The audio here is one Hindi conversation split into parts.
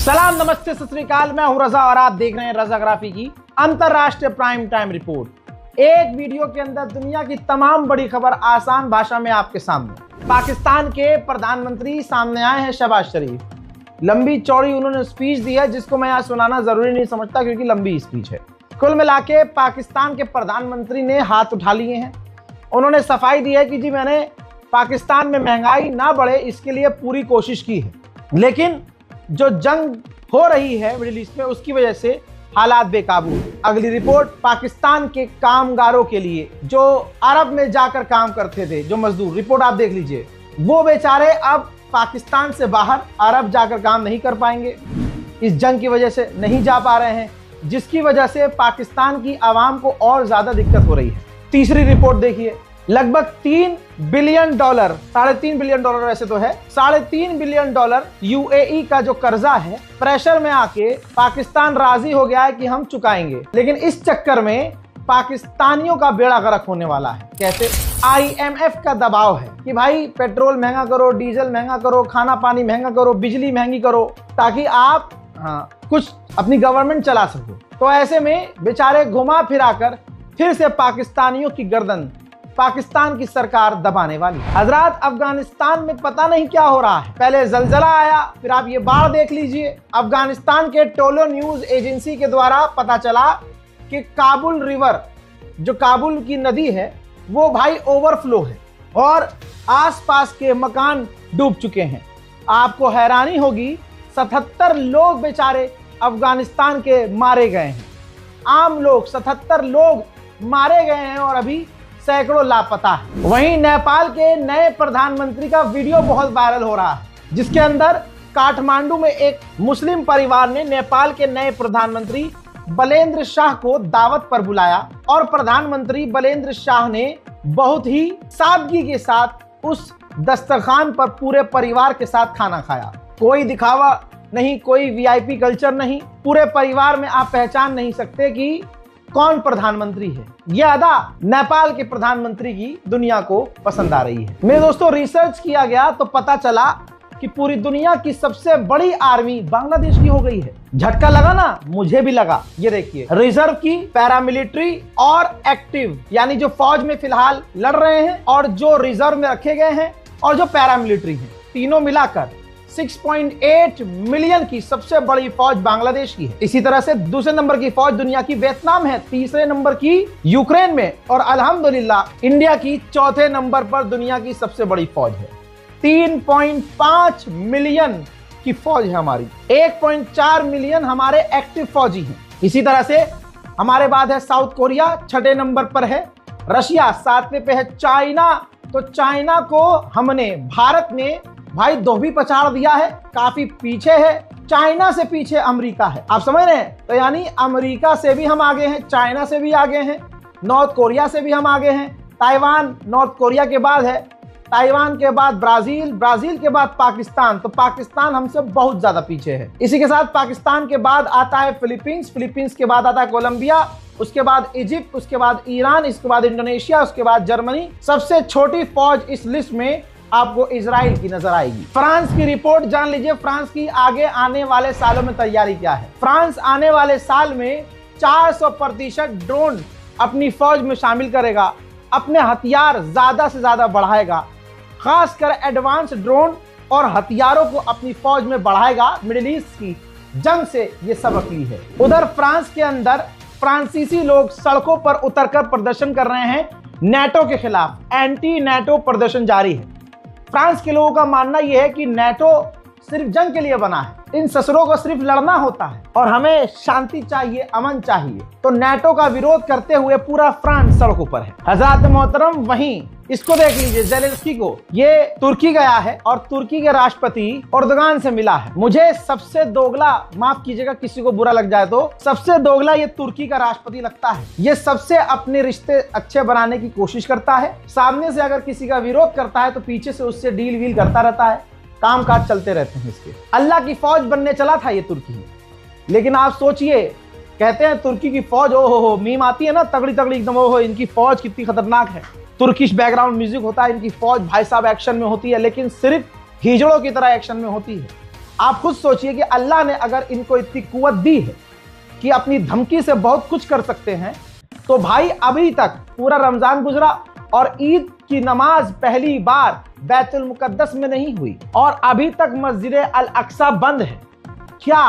सलाम, नमस्ते, सत श्री अकाल। मैं हूं रजा और आप देख रहे हैं रजाग्राफी की अंतरराष्ट्रीय प्राइम टाइम रिपोर्ट। एक वीडियो के अंदर दुनिया की तमाम बड़ी खबर आसान भाषा में आपके सामने। पाकिस्तान के प्रधानमंत्री सामने आए हैं, शहबाज शरीफ। लंबी चौड़ी उन्होंने स्पीच दी है, जिसको मैं यहाँ सुनाना जरूरी नहीं समझता क्योंकि लंबी स्पीच है। कुल मिला के पाकिस्तान के प्रधानमंत्री ने हाथ उठा लिए हैं। उन्होंने सफाई दी है कि जी मैंने पाकिस्तान में महंगाई ना बढ़े इसके लिए पूरी कोशिश की है, लेकिन जो जंग हो रही है मिडिल ईस्ट में उसकी वजह से हालात बेकाबू है। अगली रिपोर्ट पाकिस्तान के कामगारों के लिए जो अरब में जाकर काम करते थे, जो मजदूर, रिपोर्ट आप देख लीजिए। वो बेचारे अब पाकिस्तान से बाहर अरब जाकर काम नहीं कर पाएंगे, इस जंग की वजह से नहीं जा पा रहे हैं, जिसकी वजह से पाकिस्तान की आवाम को और ज्यादा दिक्कत हो रही है। तीसरी रिपोर्ट देखिए, लगभग $3 बिलियन, $3.5 बिलियन वैसे तो है, $3.5 बिलियन यूएई का जो कर्जा है, प्रेशर में आके पाकिस्तान राजी हो गया है कि हम चुकाएंगे। लेकिन इस चक्कर में पाकिस्तानियों का बेड़ा गर्क होने वाला है। कैसे? IMF का दबाव है कि भाई पेट्रोल महंगा करो, डीजल महंगा करो, खाना पानी महंगा करो, बिजली महंगी करो, ताकि आप कुछ अपनी गवर्नमेंट चला सको। तो ऐसे में बेचारे घुमा फिराकर फिर से पाकिस्तानियों की गर्दन पाकिस्तान की सरकार दबाने वाली। हजरात, अफगानिस्तान में पता नहीं क्या हो रहा है। पहले जलजला आया, फिर आप ये बाढ़ देख लीजिए। अफगानिस्तान के टोलो न्यूज एजेंसी के द्वारा पता चला कि काबुल रिवर, जो काबुल की नदी है, वो भाई ओवरफ्लो है और आसपास के मकान डूब चुके हैं। आपको हैरानी होगी, 77 लोग बेचारे अफगानिस्तान के मारे गए हैं। आम लोग 77 लोग मारे गए हैं और अभी सैकड़ों लापता है। वहीं नेपाल के नए प्रधानमंत्री का वीडियो बहुत वायरल हो रहा है, जिसके अंदर काठमांडू में एक मुस्लिम परिवार ने नेपाल के नए प्रधानमंत्री बलेन्द्र शाह को दावत पर बुलाया और प्रधानमंत्री बलेन्द्र शाह ने बहुत ही सादगी के साथ उस दस्तरखान पर पूरे परिवार के साथ खाना खाया। कोई दिखावा नहीं, कोई VIP कल्चर नहीं। पूरे परिवार में आप पहचान नहीं सकते कि कौन प्रधानमंत्री है। यह अदा नेपाल के प्रधानमंत्री की दुनिया को पसंद आ रही है। मेरे दोस्तों, रिसर्च किया गया तो पता चला कि पूरी दुनिया की सबसे बड़ी आर्मी बांग्लादेश की हो गई है। झटका लगा ना? मुझे भी लगा। ये देखिए, रिजर्व की, पैरामिलिट्री और एक्टिव, यानी जो फौज में फिलहाल लड़ रहे हैं और जो रिजर्व में रखे गए हैं और जो पैरामिलिट्री हैं, तीनों मिलाकर 6.8 मिलियन की सबसे बड़ी फौज बांग्लादेश की है। इसी तरह से दूसरे नंबर की फौज दुनिया की वियतनाम है, तीसरे नंबर की यूक्रेन में, और अल्हम्दुलिल्लाह इंडिया की चौथे नंबर पर दुनिया की सबसे बड़ी फौज है। 3.5 मिलियन की फौज है हमारी, 1.4 मिलियन हमारे एक्टिव फौजी हैं। इसी तरह से हमारे बाद है साउथ कोरिया, छठे नंबर पर है रशिया, सातवें पे है चाइना। तो चाइना को हमने, भारत ने भाई धोबी पछाड़ दिया है, काफी पीछे है। चाइना से पीछे अमेरिका है, आप समझ रहे हैं? तो यानी अमेरिका से भी हम आगे हैं, चाइना से भी आगे हैं, नॉर्थ कोरिया से भी हम आगे हैं। ताइवान नॉर्थ कोरिया के बाद है, ताइवान के बाद ब्राजील, ब्राजील के बाद पाकिस्तान। तो पाकिस्तान हमसे बहुत ज्यादा पीछे है। इसी के साथ पाकिस्तान के बाद आता है फिलीपींस, फिलीपींस के बाद आता है कोलंबिया, उसके बाद इजिप्ट, उसके बाद ईरान, इसके बाद इंडोनेशिया, उसके बाद जर्मनी। सबसे छोटी फौज इस लिस्ट में आपको इजराइल की नजर आएगी। फ्रांस की रिपोर्ट जान लीजिए, फ्रांस की आगे आने वाले सालों में तैयारी क्या है। फ्रांस आने वाले साल में 400% ड्रोन अपनी फौज में शामिल करेगा, अपने हथियार ज्यादा से ज्यादा बढ़ाएगा, खासकर एडवांस ड्रोन और हथियारों को अपनी फौज में बढ़ाएगा। मिडिल ईस्ट की जंग से ये सबक ली है। उधर फ्रांस के अंदर फ्रांसीसी लोग सड़कों पर उतरकर प्रदर्शन कर रहे हैं नेटो के खिलाफ। एंटी नेटो प्रदर्शन जारी है। फ्रांस के लोगों का मानना यह है कि नेटो सिर्फ जंग के लिए बना है, इन ससुरों को सिर्फ लड़ना होता है और हमें शांति चाहिए, अमन चाहिए। तो नेटो का विरोध करते हुए पूरा फ्रांस सड़कों पर है। हज़रात मोहतरम, वहीं इसको देख लीजिए, ज़ेलेंस्की को, ये तुर्की गया है और तुर्की के राष्ट्रपति एर्दोगान से मिला है। मुझे सबसे दोगला, माफ कीजिएगा किसी को बुरा लग जाए तो, सबसे दोगला ये तुर्की का राष्ट्रपति लगता है। ये सबसे अपने रिश्ते अच्छे बनाने की कोशिश करता है। सामने से अगर किसी का विरोध करता है तो पीछे से उससे डील वील करता रहता है, काम काज चलते रहते हैं इसके। अल्लाह की फौज बनने चला था ये तुर्की, लेकिन आप सोचिए, कहते हैं तुर्की की फौज, ओ हो, मीम आती है ना तगड़ी तगड़ी एकदम, ओ हो इनकी फौज कितनी खतरनाक है। तुर्किश बैकग्राउंड म्यूजिक होता है, इनकी फौज भाई साहब एक्शन में होती है, लेकिन सिर्फ हिजड़ों की तरह एक्शन में होती है। आप खुद सोचिए कि अल्लाह ने अगर इनको इतनी कुव्वत दी है कि अपनी धमकी से बहुत कुछ कर सकते हैं, तो भाई अभी तक पूरा रमजान गुजरा और ईद की नमाज पहली बार बैतुल मुकद्दस में नहीं हुई और अभी तक मस्जिद अल अक्सा बंद है। क्या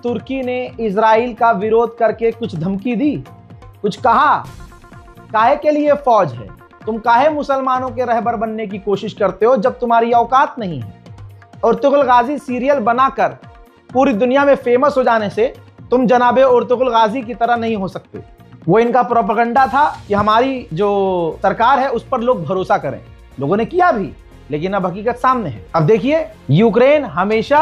तुर्की ने इजराइल का विरोध करके कुछ धमकी दी, कुछ कहा? काहे के लिए फौज है? तुम काहे मुसलमानों के रहबर बनने की कोशिश करते हो जब तुम्हारी औकात नहीं है? उर्तुगल गाजी सीरियल बनाकर पूरी दुनिया में फेमस हो जाने से तुम जनाबे उर्तुगल गाजी की तरह नहीं हो सकते। वो इनका प्रोपेगेंडा था कि हमारी जो सरकार है उस पर लोग भरोसा करें। लोगों ने किया भी, लेकिन अब हकीकत सामने है। अब देखिए, यूक्रेन हमेशा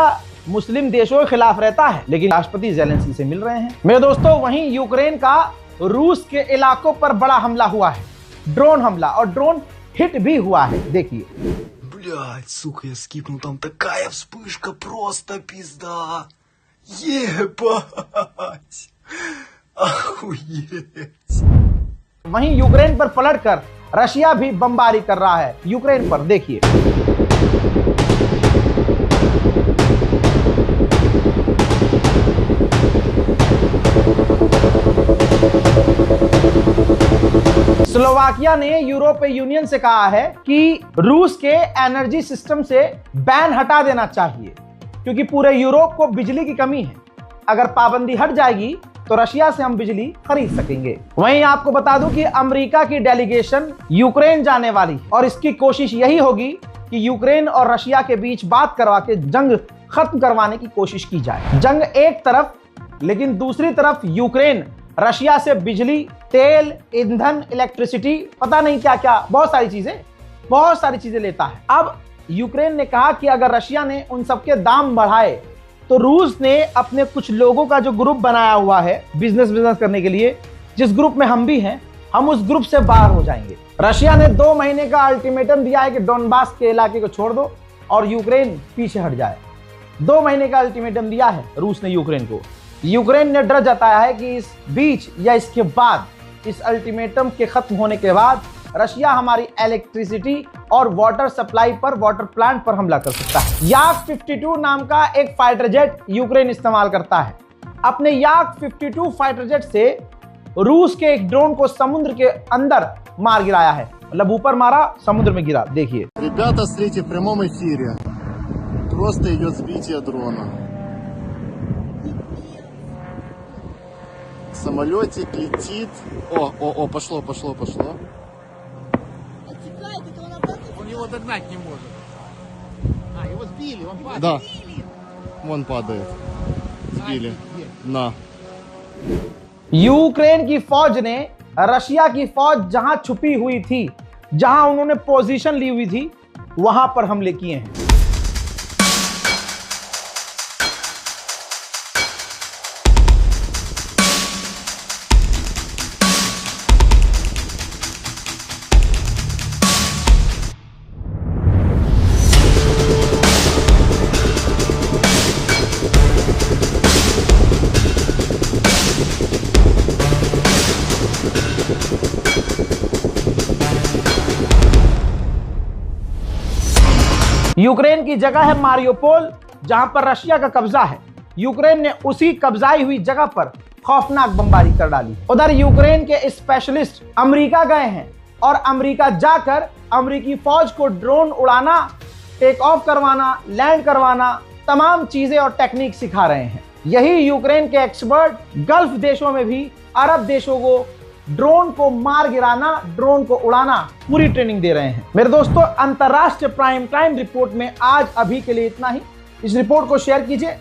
मुस्लिम देशों के खिलाफ रहता है, लेकिन राष्ट्रपति ज़ेलेंस्की से मिल रहे हैं। मेरे दोस्तों, वहीं यूक्रेन का रूस के इलाकों पर बड़ा हमला हुआ है, ड्रोन हमला, और ड्रोन हिट भी हुआ है। देखिए। Блядь, сука, я скипнул, там такая вспышка, просто пизда. Ебать. Охуеть. वहीं यूक्रेन पर पलटकर रशिया भी बमबारी कर रहा है यूक्रेन पर। देखिए। स्लोवाकिया ने यूरोपीय यूनियन से कहा है कि रूस के एनर्जी सिस्टम से बैन हटा देना चाहिए, क्योंकि पूरे यूरोप को बिजली की कमी है। अगर पाबंदी हट जाएगी तो रशिया से हम बिजली खरीद सकेंगे। वहीं आपको बता दूं कि अमेरिका की डेलीगेशन यूक्रेन जाने वाली है और इसकी कोशिश यही होगी कि यूक्रेन और रशिया के बीच बात करवा के जंग खत्म करवाने की कोशिश की जाए। जंग एक तरफ, लेकिन दूसरी तरफ यूक्रेन रशिया से बिजली, तेल, ईंधन, इलेक्ट्रिसिटी, पता नहीं क्या क्या, बहुत सारी चीजें लेता है। अब यूक्रेन ने कहा कि अगर रशिया ने उन सबके दाम बढ़ाए तो रूस ने अपने कुछ लोगों का जो ग्रुप बनाया हुआ है बिजनेस करने के लिए, जिस ग्रुप में हम भी हैं, हम उस ग्रुप से बाहर हो जाएंगे। रशिया ने 2 महीने का अल्टीमेटम दिया है कि डोनबास के इलाके को छोड़ दो और यूक्रेन पीछे हट जाए। 2 महीने का अल्टीमेटम दिया है रूस ने यूक्रेन को। यूक्रेन ने डर जताया है कि इस बीच या इसके बाद, इस अल्टीमेटम के खत्म होने के बाद, रशिया हमारी इलेक्ट्रिसिटी और वाटर सप्लाई पर, वाटर प्लांट पर हमला कर सकता है। याक 52 नाम का एक फाइटर जेट यूक्रेन इस्तेमाल करता है। अपने याक 52 फाइटर जेट से रूस के एक ड्रोन को समुद्र के अंदर मार गिराया है, मतलब ऊपर मारा, समुद्र में गिरा। देखिए। Ребята, смотрите, в прямом эфире. Просто идет сбитие дрона. Самолетик летит. О, пошло. Он его догнать не может. Его сбили, он падает. Да. Вон падает. Сбили. На. यूक्रेन की फौज ने रशिया की फौज जहां छुपी हुई थी, जहां उन्होंने पोजीशन ली हुई थी, वहां पर हमले किए हैं। यूक्रेन की जगह है मारियोपोल, जहां पर रशिया का कब्जा है। यूक्रेन ने उसी कब्जाई हुई जगह पर खौफनाक बमबारी कर डाली। उधर यूक्रेन के स्पेशलिस्ट अमेरिका गए हैं और अमेरिका जाकर अमेरिकी फौज को ड्रोन उड़ाना, टेक ऑफ करवाना, लैंड करवाना, तमाम चीजें और टेक्निक सिखा रहे हैं। यही यूक्रेन के एक्सपर्ट गल्फ देशों में भी अरब देशों को ड्रोन को मार गिराना, ड्रोन को उड़ाना पूरी ट्रेनिंग दे रहे हैं। मेरे दोस्तों, अंतरराष्ट्रीय प्राइम टाइम रिपोर्ट में आज अभी के लिए इतना ही। इस रिपोर्ट को शेयर कीजिए,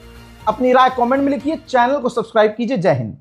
अपनी राय कमेंट में लिखिए, चैनल को सब्सक्राइब कीजिए। जय हिंद।